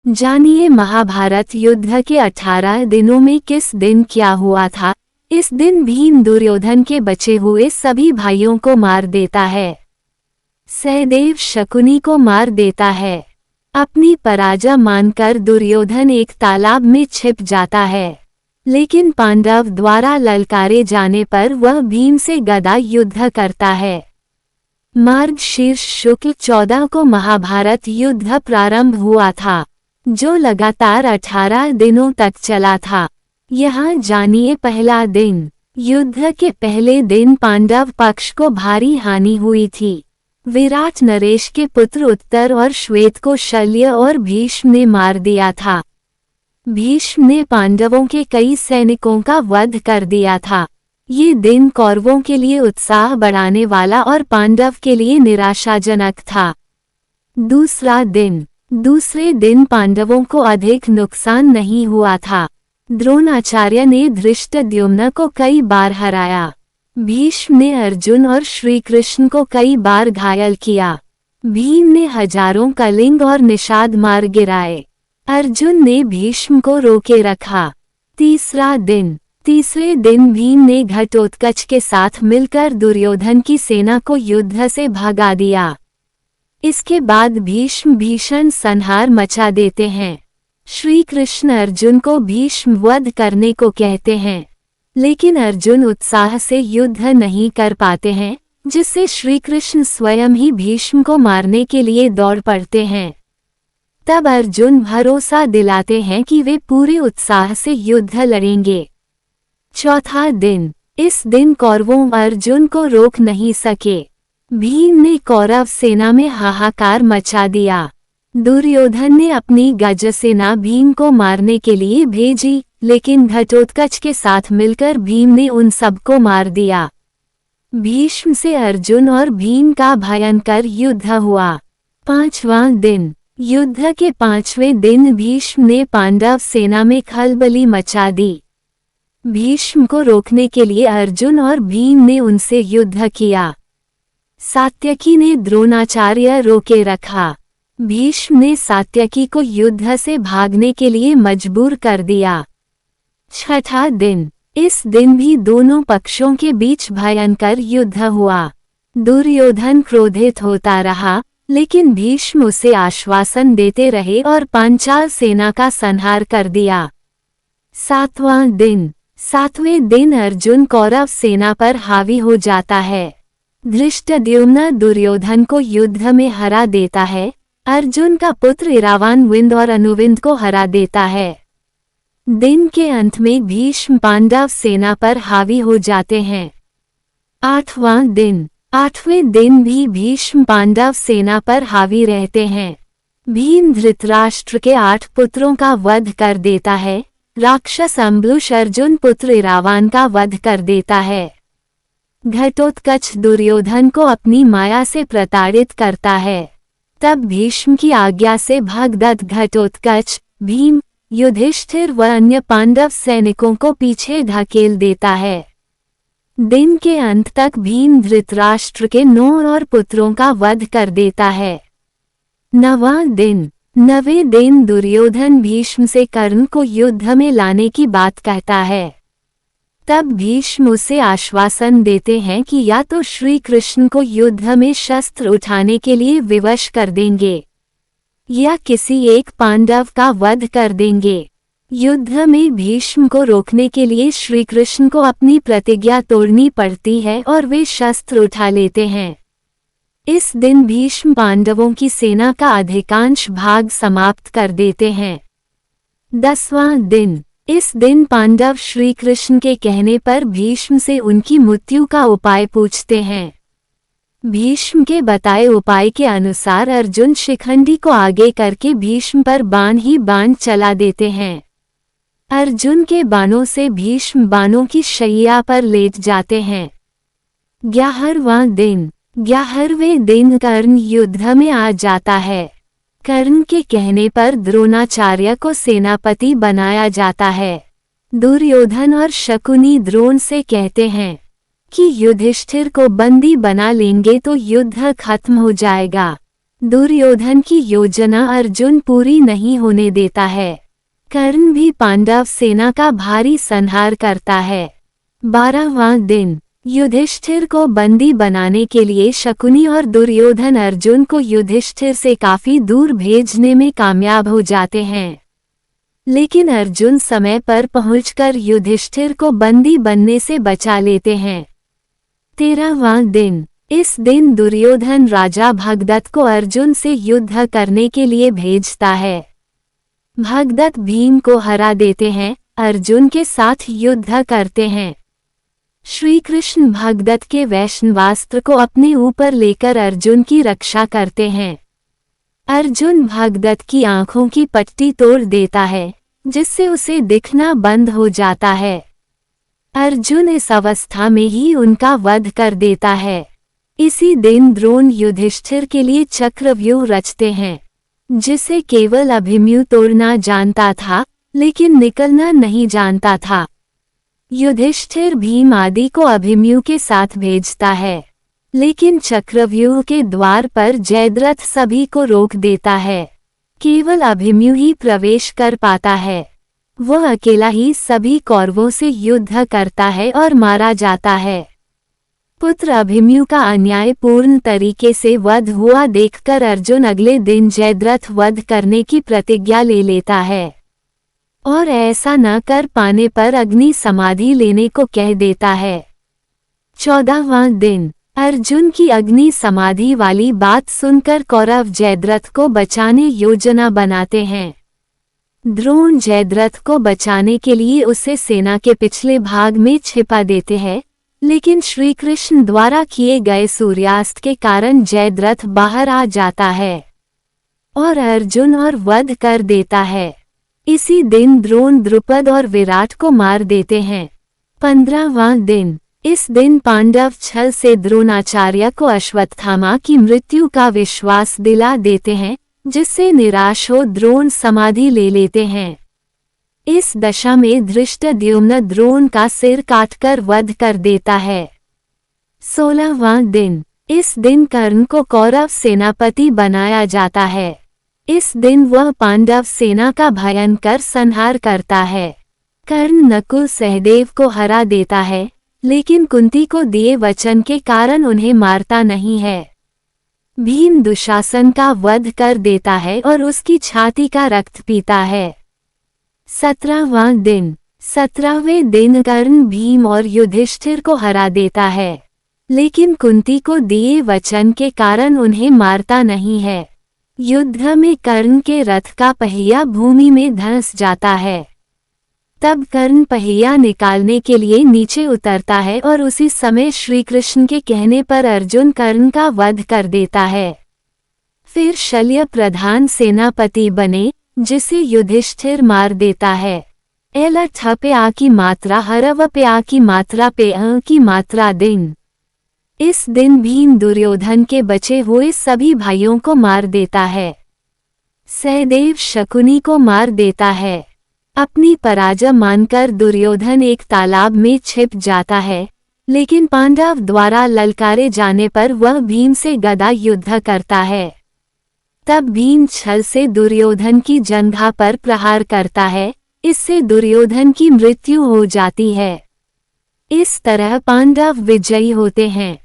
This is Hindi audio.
जानिए महाभारत युद्ध के 18 दिनों में किस दिन क्या हुआ था। इस दिन भीम दुर्योधन के बचे हुए सभी भाइयों को मार देता है। सहदेव शकुनी को मार देता है। अपनी पराजय मानकर दुर्योधन एक तालाब में छिप जाता है, लेकिन पांडव द्वारा ललकारे जाने पर वह भीम से गदा युद्ध करता है। मार्गशीर्ष शुक्ल 14 को महाभारत युद्ध प्रारंभ हुआ था, जो लगातार 18 दिनों तक चला था। यहाँ जानिए पहला दिन। युद्ध के पहले दिन पांडव पक्ष को भारी हानि हुई थी। विराट नरेश के पुत्र उत्तर और श्वेत को शल्य और भीष्म ने मार दिया था। भीष्म ने पांडवों के कई सैनिकों का वध कर दिया था। ये दिन कौरवों के लिए उत्साह बढ़ाने वाला और पांडव के लिए निराशाजनक था। दूसरे दिन पांडवों को अधिक नुकसान नहीं हुआ था। द्रोणाचार्य ने धृष्टद्युम्न को कई बार हराया। भीष्म ने अर्जुन और श्री कृष्ण को कई बार घायल किया। भीम ने हजारों कलिंग और निषाद मार गिराए। अर्जुन ने भीष्म को रोके रखा। तीसरे दिन भीम ने घटोत्कच के साथ मिलकर दुर्योधन की सेना को युद्ध से भगा दिया। इसके बाद भीष्म भीषण संहार मचा देते हैं। श्री कृष्ण अर्जुन को भीष्म वध करने को कहते हैं, लेकिन अर्जुन उत्साह से युद्ध नहीं कर पाते हैं, जिससे श्री कृष्ण स्वयं ही भीष्म को मारने के लिए दौड़ पड़ते हैं। तब अर्जुन भरोसा दिलाते हैं कि वे पूरे उत्साह से युद्ध लड़ेंगे। चौथा दिन। इस दिन कौरवों अर्जुन को रोक नहीं सके। भीम ने कौरव सेना में हाहाकार मचा दिया। दुर्योधन ने अपनी गज सेना भीम को मारने के लिए भेजी, लेकिन घटोत्कच के साथ मिलकर भीम ने उन सबको मार दिया। भीष्म से अर्जुन और भीम का भयंकर युद्ध हुआ। 5वां दिन। युद्ध के 5वें दिन भीष्म ने पांडव सेना में खलबली मचा दी। भीष्म को रोकने के लिए अर्जुन और भीम ने उनसे युद्ध किया। सात्यकी ने द्रोणाचार्य रोके रखा। भीष्म ने सात्यकी को युद्ध से भागने के लिए मजबूर कर दिया। 6ठा दिन। इस दिन भी दोनों पक्षों के बीच भयंकर युद्ध हुआ। दुर्योधन क्रोधित होता रहा, लेकिन भीष्म उसे आश्वासन देते रहे और पांचाल सेना का संहार कर दिया। 7वां दिन। 7वें दिन अर्जुन कौरव सेना पर हावी हो जाता है। धृष्टद्युम्न दुर्योधन को युद्ध में हरा देता है। अर्जुन का पुत्र इरावान विंद और अनुविंद को हरा देता है। दिन के अंत में भीष्म पांडव सेना पर हावी हो जाते हैं। 8वां दिन। 8वें दिन भी भीष्म पांडव सेना पर हावी रहते हैं। भीम धृतराष्ट्र के 8 पुत्रों का वध कर देता है। राक्षस अम्बुश अर्जुन पुत्र इरावान का वध कर देता है। घटोत्कच दुर्योधन को अपनी माया से प्रताड़ित करता है। तब भीष्म की आज्ञा से भगदत्त घटोत्कच, भीम, युधिष्ठिर व अन्य पांडव सैनिकों को पीछे धकेल देता है। दिन के अंत तक भीम धृतराष्ट्र के 9 और पुत्रों का वध कर देता है। 9वां दिन। 9वें दिन दुर्योधन भीष्म से कर्ण को युद्ध में लाने की बात कहता है। तब भीष्म उसे आश्वासन देते हैं कि या तो श्री कृष्ण को युद्ध में शस्त्र उठाने के लिए विवश कर देंगे, या किसी एक पांडव का वध कर देंगे। युद्ध में भीष्म को रोकने के लिए श्री कृष्ण को अपनी प्रतिज्ञा तोड़नी पड़ती है और वे शस्त्र उठा लेते हैं। इस दिन भीष्म पांडवों की सेना का अधिकांश भाग समाप्त कर देते हैं। 10वां दिन। इस दिन पांडव श्री कृष्ण के कहने पर भीष्म से उनकी मृत्यु का उपाय पूछते हैं। भीष्म के बताए उपाय के अनुसार अर्जुन शिखंडी को आगे करके भीष्म पर बाण ही बाण चला देते हैं। अर्जुन के बाणों से भीष्म बाणों की शैया पर लेट जाते हैं। 11वां दिन। 11वें दिन कर्ण युद्ध में आ जाता है। कर्ण के कहने पर द्रोणाचार्य को सेनापति बनाया जाता है। दुर्योधन और शकुनी द्रोण से कहते हैं कि युधिष्ठिर को बंदी बना लेंगे तो युद्ध खत्म हो जाएगा। दुर्योधन की योजना अर्जुन पूरी नहीं होने देता है। कर्ण भी पांडव सेना का भारी संहार करता है। 12वां दिन युधिष्ठिर को बंदी बनाने के लिए शकुनी और दुर्योधन अर्जुन को युधिष्ठिर से काफी दूर भेजने में कामयाब हो जाते हैं। लेकिन अर्जुन समय पर पहुंचकर युधिष्ठिर को बंदी बनने से बचा लेते हैं। 13वां दिन इस दिन दुर्योधन राजा भगदत्त को अर्जुन से युद्ध करने के लिए भेजता है। भगदत्त भीम को हरा देते हैं, अर्जुन के साथ युद्ध करते हैं। श्री कृष्ण भगदत्त के वैष्णवास्त्र को अपने ऊपर लेकर अर्जुन की रक्षा करते हैं। अर्जुन भगदत्त की आंखों की पट्टी तोड़ देता है, जिससे उसे दिखना बंद हो जाता है। अर्जुन इस अवस्था में ही उनका वध कर देता है। इसी दिन द्रोण युधिष्ठिर के लिए चक्रव्यूह रचते हैं, जिसे केवल अभिमन्यु तोड़ना जानता था, लेकिन निकलना नहीं जानता था। युधिष्ठिर भीम आदि को अभिमन्यु के साथ भेजता है, लेकिन चक्रव्यूह के द्वार पर जयद्रथ सभी को रोक देता है। केवल अभिमन्यु ही प्रवेश कर पाता है। वह अकेला ही सभी कौरवों से युद्ध करता है और मारा जाता है। पुत्र अभिमन्यु का अन्यायपूर्ण तरीके से वध हुआ देखकर अर्जुन अगले दिन जयद्रथ वध करने की प्रतिज्ञा ले लेता है और ऐसा न कर पाने पर अग्नि समाधि लेने को कह देता है। 14वां दिन अर्जुन की अग्नि समाधि वाली बात सुनकर कौरव जयद्रथ को बचाने योजना बनाते हैं। द्रोण जयद्रथ को बचाने के लिए उसे सेना के पिछले भाग में छिपा देते हैं, लेकिन श्री कृष्ण द्वारा किए गए सूर्यास्त के कारण जयद्रथ बाहर आ जाता है और अर्जुन और वध कर देता है। इसी दिन द्रोण द्रुपद और विराट को मार देते हैं। 15वां दिन इस दिन पांडव छल से द्रोणाचार्य को अश्वत्थामा की मृत्यु का विश्वास दिला देते हैं, जिससे निराश हो द्रोण समाधि ले लेते हैं। इस दशा में धृष्टद्युम्न द्रोण का सिर काटकर वध कर देता है। 16वां दिन इस दिन कर्ण को कौरव सेनापति बनाया जाता है। इस दिन वह पांडव सेना का भयंकर संहार करता है। कर्ण नकुल सहदेव को हरा देता है, लेकिन कुंती को दिए वचन के कारण उन्हें मारता नहीं है। भीम दुशासन का वध कर देता है और उसकी छाती का रक्त पीता है। 17वां दिन 17वें दिन कर्ण भीम और युधिष्ठिर को हरा देता है, लेकिन कुंती को दिए वचन के कारण उन्हें मारता नहीं है। युद्ध में कर्ण के रथ का पहिया भूमि में धंस जाता है। तब कर्ण पहिया निकालने के लिए नीचे उतरता है और उसी समय श्री कृष्ण के कहने पर अर्जुन कर्ण का वध कर देता है। फिर शल्य प्रधान सेनापति बने, जिसे युधिष्ठिर मार देता है। एल पे आ की मात्रा हरव पे आ की मात्रा पे अ की मात्रा दिन। इस दिन भीम दुर्योधन के बचे हुए सभी भाइयों को मार देता है। सहदेव शकुनी को मार देता है। अपनी पराजय मानकर दुर्योधन एक तालाब में छिप जाता है, लेकिन पांडव द्वारा ललकारे जाने पर वह भीम से गदा युद्ध करता है। तब भीम छल से दुर्योधन की जंघा पर प्रहार करता है, इससे दुर्योधन की मृत्यु हो जाती है। इस तरह पांडव विजयी होते हैं।